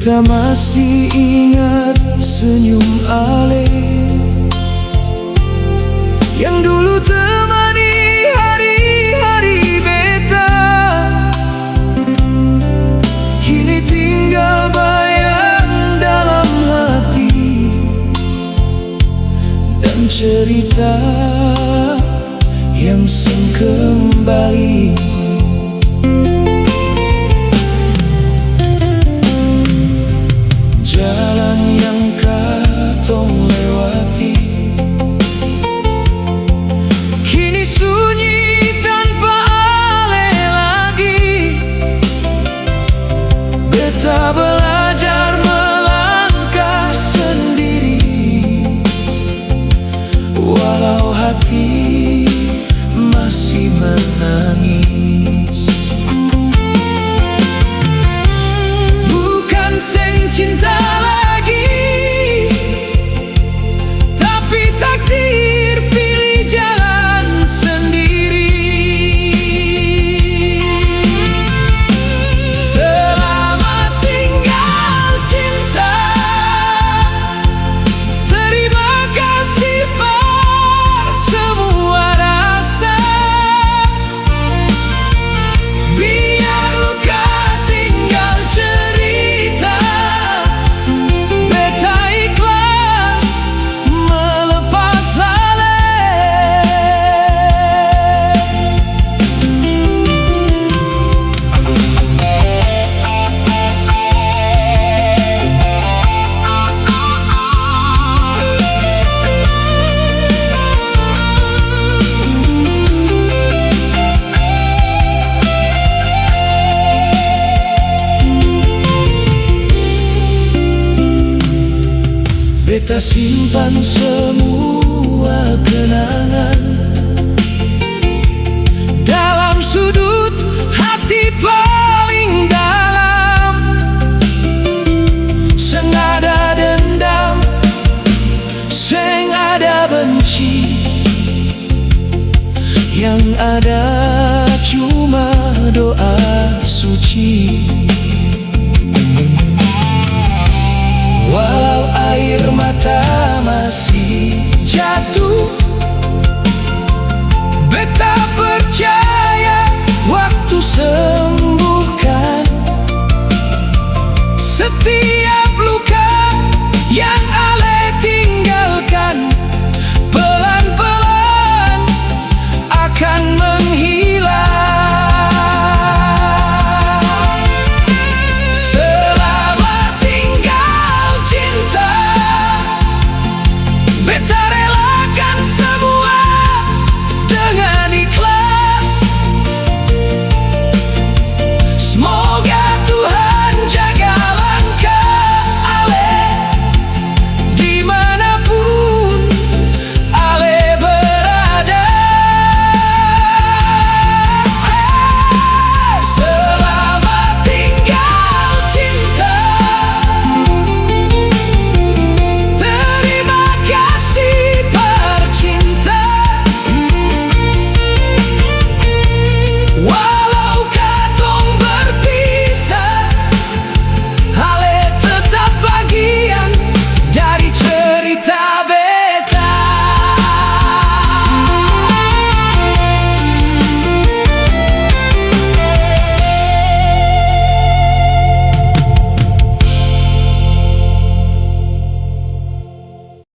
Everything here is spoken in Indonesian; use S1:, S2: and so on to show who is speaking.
S1: Beta masih ingat senyum Ale yang dulu temani hari-hari beta. Kini tinggal bayang dalam hati dan cerita yang sing kembali. Jalan yang katong lewati kini sunyi tanpa Ale lagi. Beta belajar melangkah sendiri, walau hati masih menangis. Bukan seng cinta lagi, tapi takdir pilih jalan sendiri. Selamat tinggal cinta, terima kasih per semua rasa. Biar luka tinggal cerita, beta ikhlas melepas Ale. Beta simpan semua kenangan dalam sudut hati paling dalam. Seng ada dendam, seng ada benci, yang ada cuma doa suci. Walau air mata masih jatuh, beta percaya waktu sembuhkan setiap